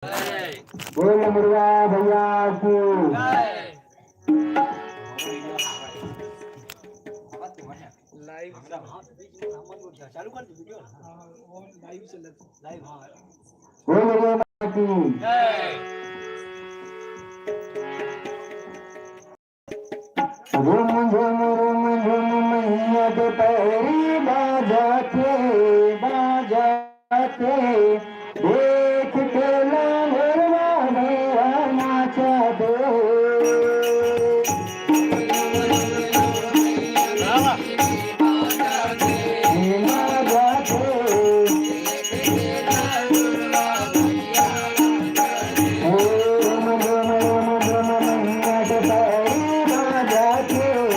बोल मुर्गा भैया की बोल मुर्गा की झूम झूम झूम झूम मैया के पैरी बाजाते बाजाते देख के लांगरवा मेरा नाचते झूम झूम झूम झूम मैया के पैरी बाजाते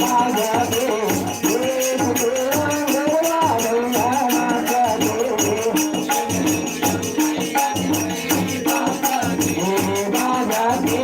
माझ्या दे देश तेरा गरवा भैया माझ्या दे माझ्या दे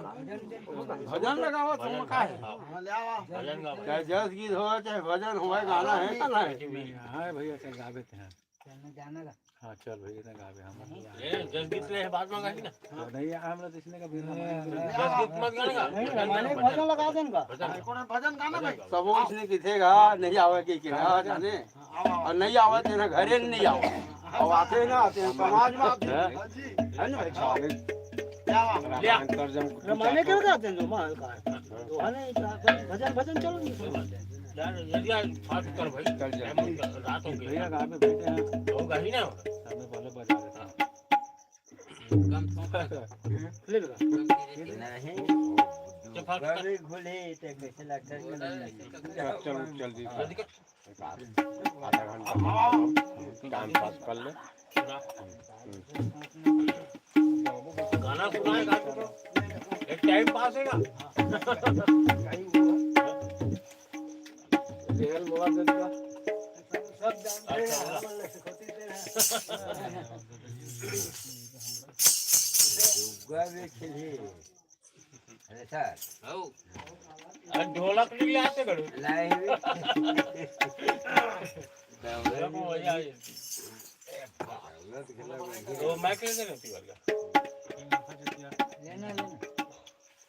भजन लगावा तुम का है चाहे जस गीत हो चाहे भजन हो गाना है का नहीं हां भैया चल गावे थे जाना का हां चल भैया ने गावे हम ए जस गीत ले बाद में गाएंगे ना नहीं हमरा इसने का बिना जस गीत मत गाना माने भजन लगा देन का कौन भजन गाना भाई सब इसने किथेगा नहीं आवे के किरा जाने और नहीं आवे थे ना घरे नहीं आवे और आते ना आते समाज में आते है ना भाई रमाने कर गाते हैं जो माल का तो आने भजन भजन चलो यार यदि बात कर भाई चल जाए रात हो गई भैया गांव में बैठे हैं होगा ही ना हमें पहले बजा देता कम ले लगा नहीं गाड़ी खुले ते कैसे लगता है चल जल्दी आधा घंटा टाइम पास कर ले गाना सुनाएगा एक टाइम पास है ना रेल बोला देगा सब जानते हैं गावे खेले अरे सर आओ आज ढोलक नहीं आते करो लाइव वो या तो मैं कैसे रहती वाला लेना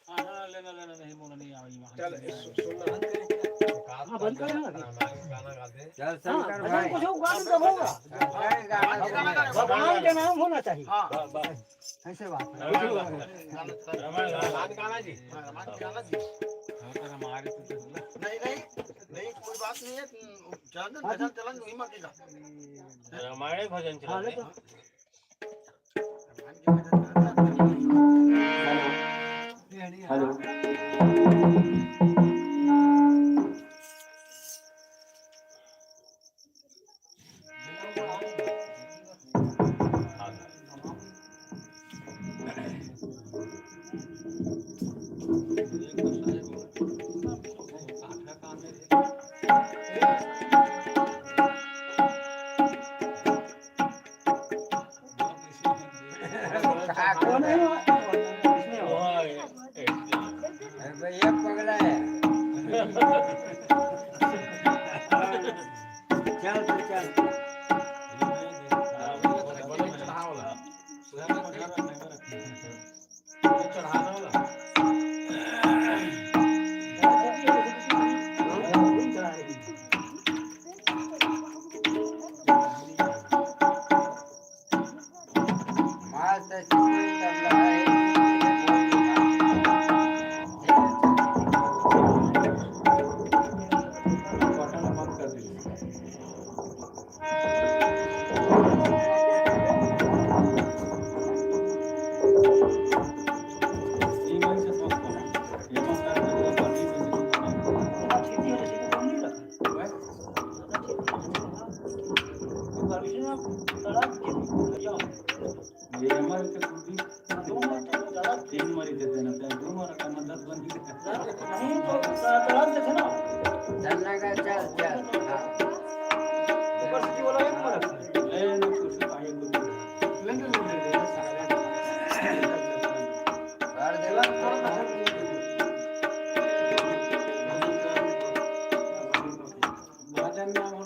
हां लेना नहीं मोना नहीं आई वहां चल सुनना हां बंद कर ना गाना गा दे चल शंकर भाई कुछ गाना कब होगा भगवान का नाम होना चाहिए हां बस ऐसे बात है गाना जी गाना जी हां तो हमारे नहीं कोई बात नहीं है चलन भजन चलन वही मत जा हमारे भजन चलन हेलो भैया पगला है चल चल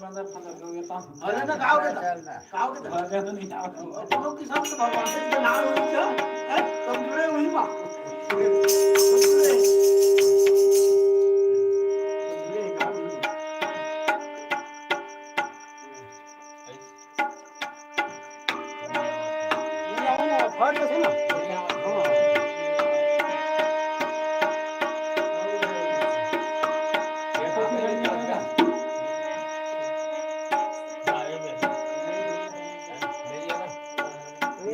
अरे ना गाव के लोग की सब भगवान से नाम है तुम जुड़े हुई बा फट से ना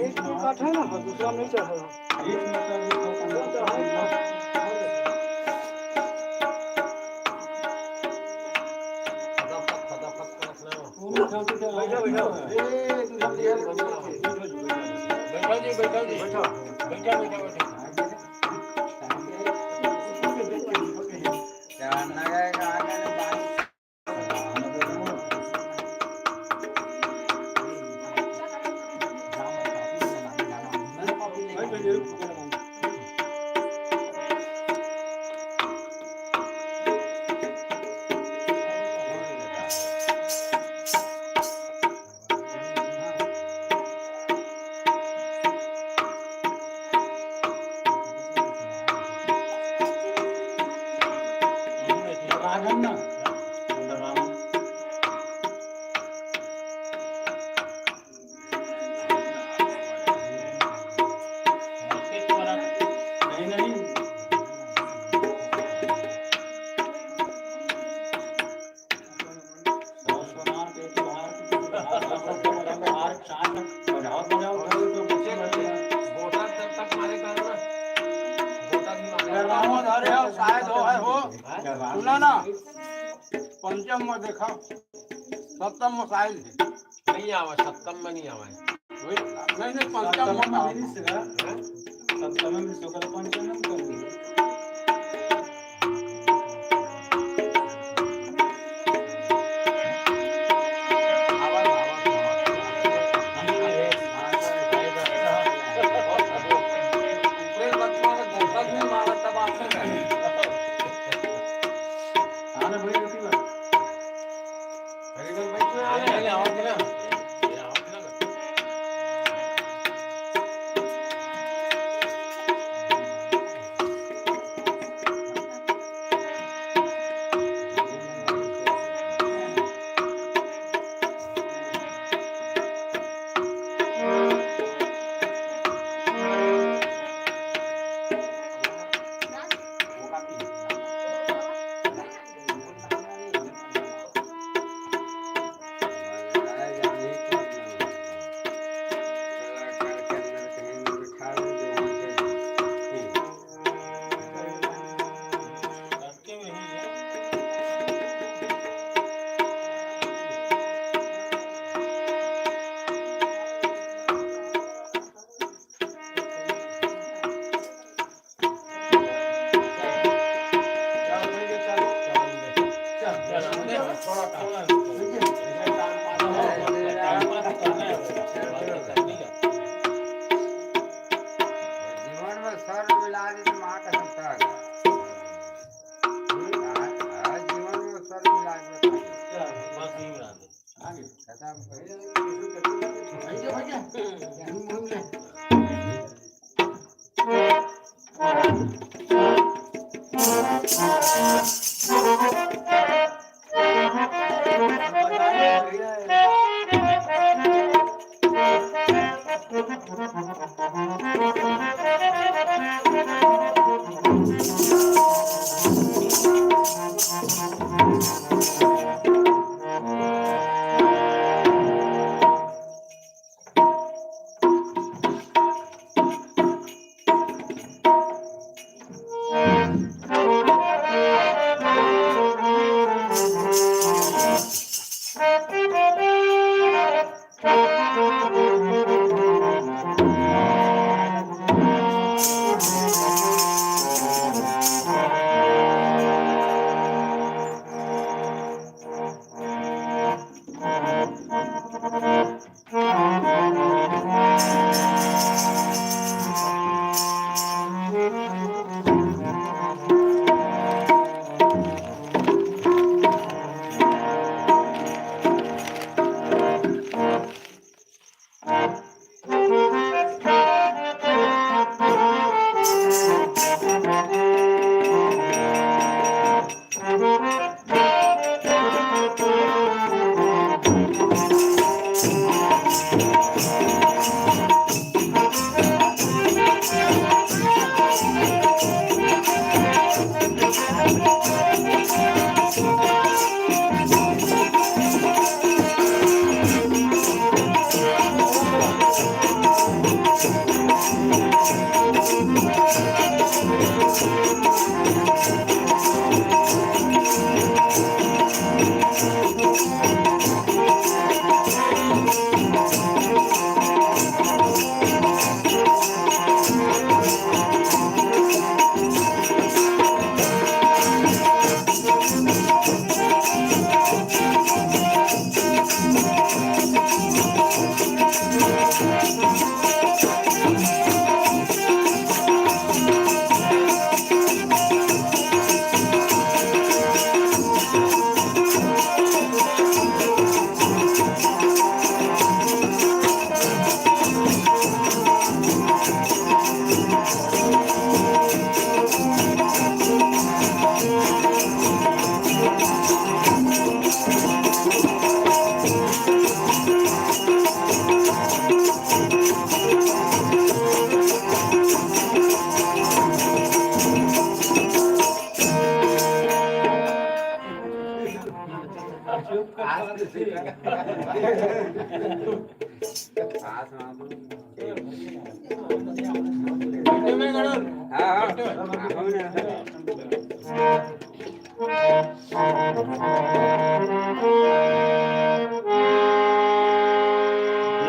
एक काट है ना दूसरा नहीं चढ़ा सुना ना पंचम में देखा सप्तम में साइल नहीं आवा सप्तम में नहीं आवा नहीं पंचम में सप्तम में शुक्ल पंचम में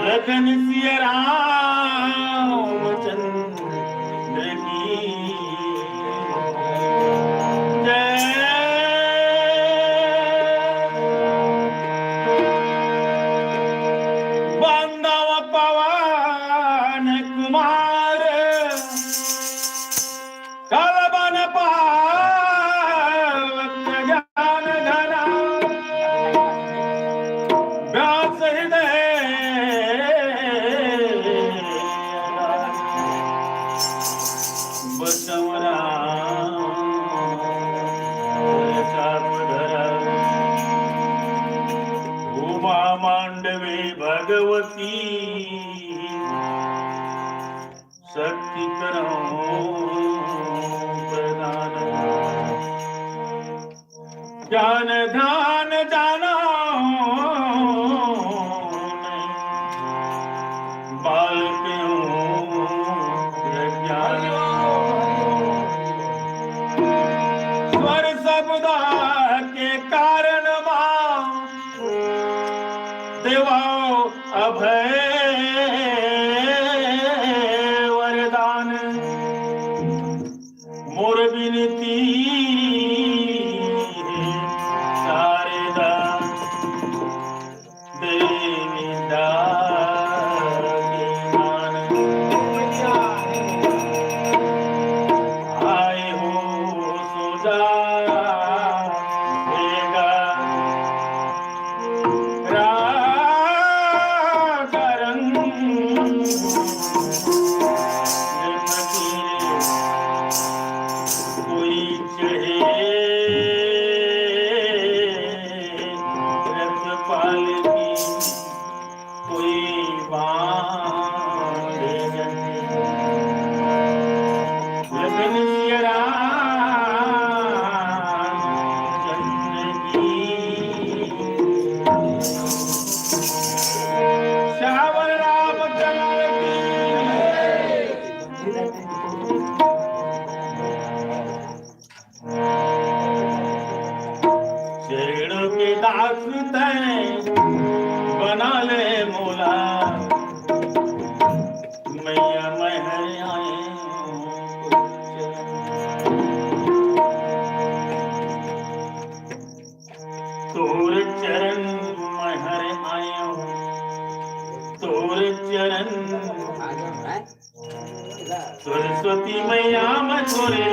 लखन सिया रामचंद्र की जय। बांधव पवन कुमार कलबन पावक ज्ञान धना व्यास हृदय बसवरा चापधरा उमा मांडवी भगवती शक्ति करो प्रदान ज्ञान ध्यान जानो बाल क्यों ज्ञान स्वर शब्द के कारण देवा अभय वरदान मोर विनती शारदा देवी दान आए हो सुजा देगा कोई चढ़े रखपाल की कोई बांधे लगन सिया रामचंद्र की श्यावर रामचंद्र की शेरों के दास तय बना ले मोला मैया मैं आए तोर चरण मैं आयो तोर चरण सरस्वती मैया मैं छोरे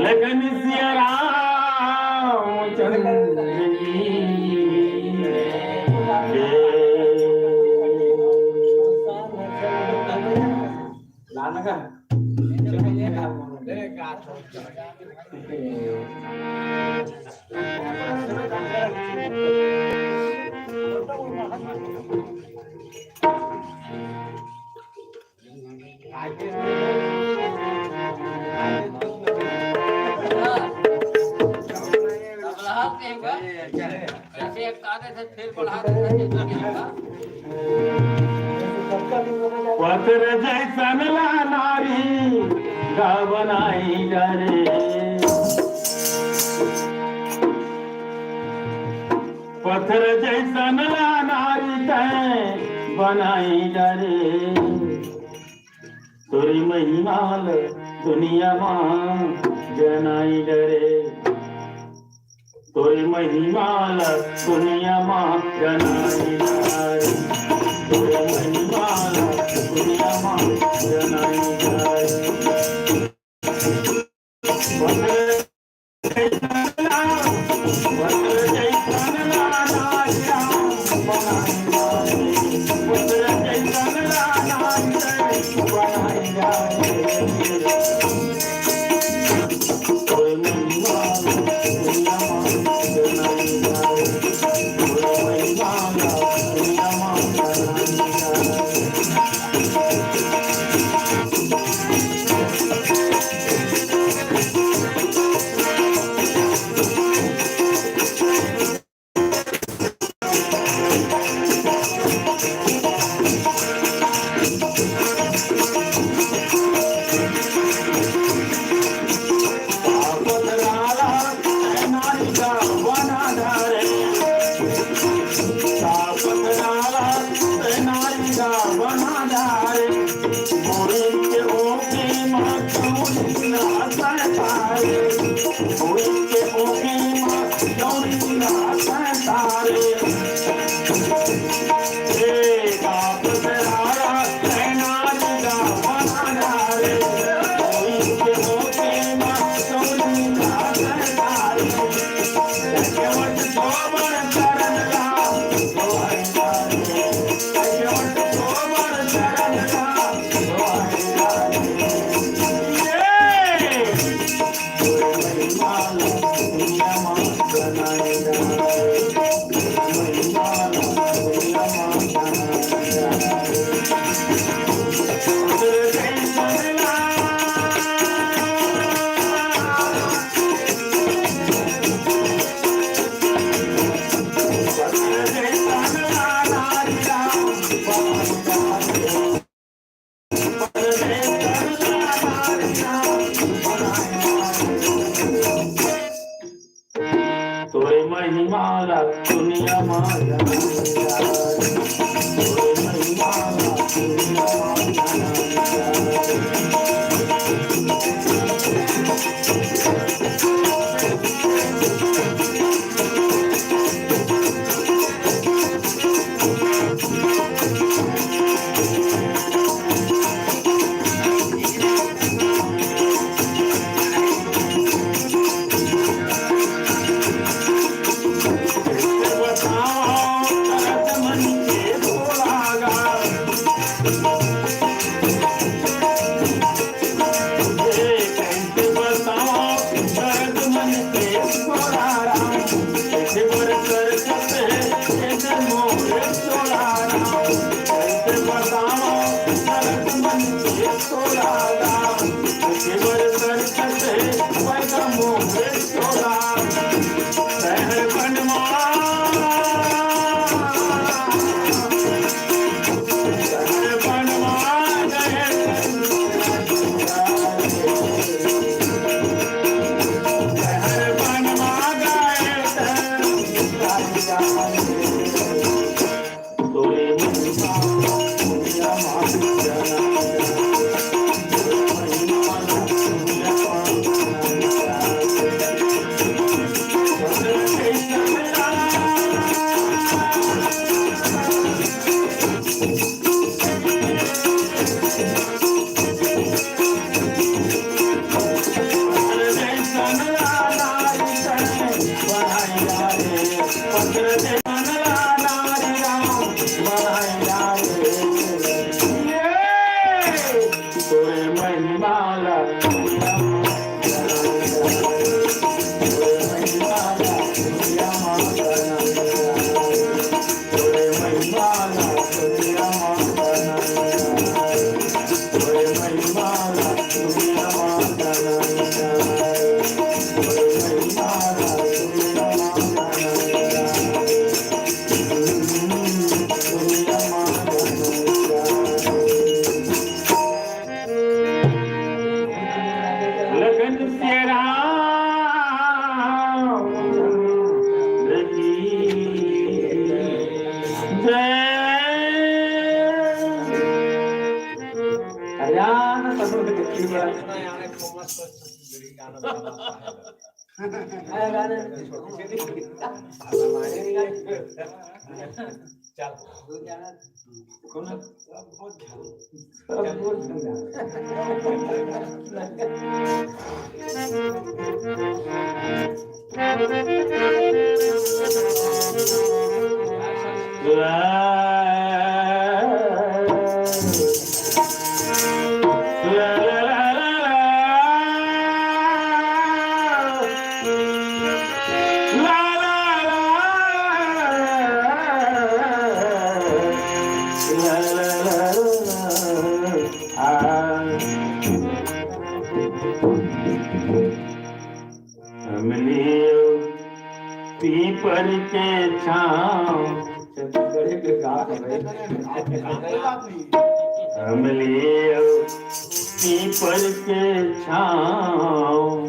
लगन सिया रामचंद्र ऐसे एक आधे से फिर बढ़ा देते पत्र जैसन ला नारी गा बनाई डरे पत्थर जैसन ला नारी बनाई डरे तोरी महिमाल दुनिया मां जनाई डरे तोरी महिमाल दुनिया मां जनाई डरे तोरी महिमाल दुनिया मां जनाई डरे पीपर के छाँव हमलियो पीपर के छाँव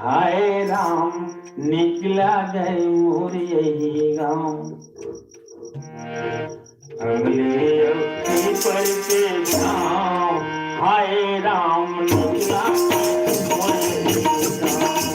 हाय राम निकला गए मोर यही गाँव हमलियो पीपर के छाँव हाय राम निकला मोर यही गाँव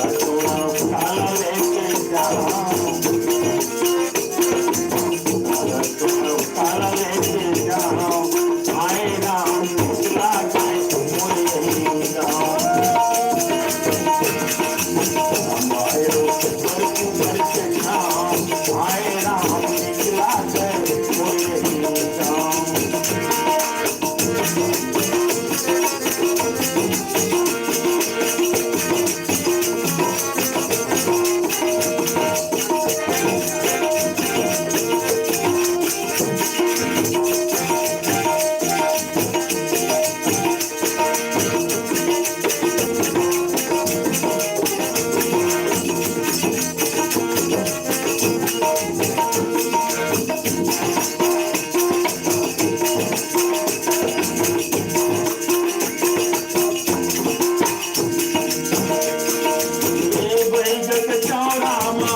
काला लेके जाओ चौरामा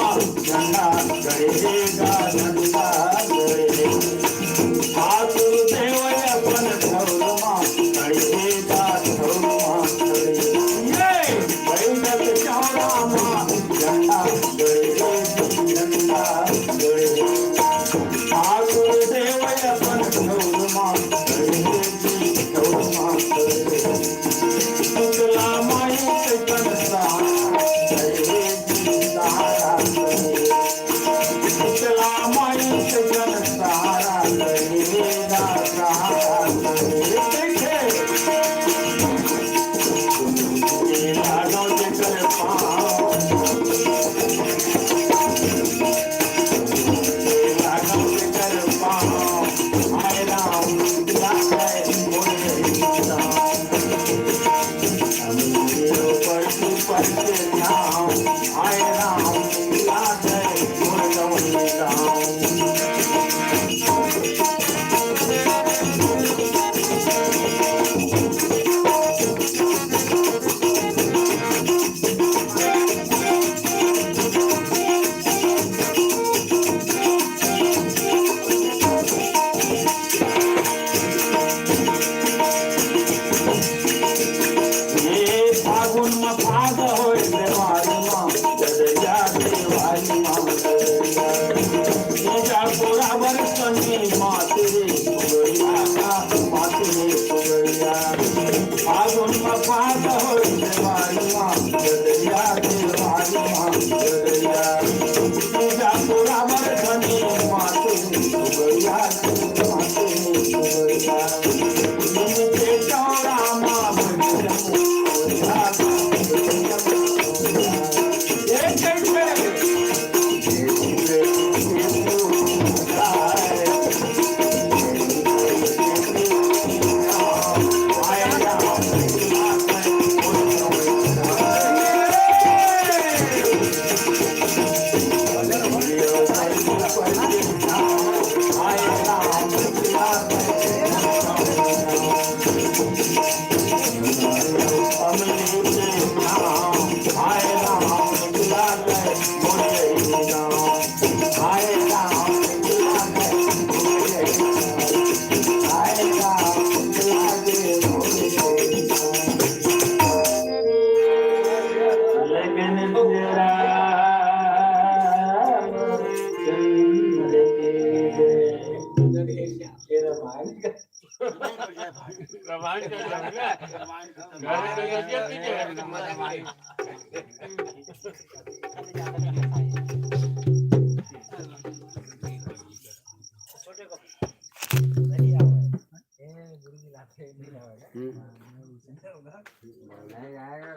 झंडा गड़ेगा झंडा गड़े ठाकुर देव अपन ठौरमा गड़ेगा ठौरमा गड़े बैठक चौरामा झंडा गड़ेगा झंडा गड़े ठाकुर देव अपन ठौरमा गड़ेगा ठौरमा गड़े शुक्ला माई के कनसा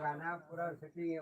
गाना पूरा सेटिंग है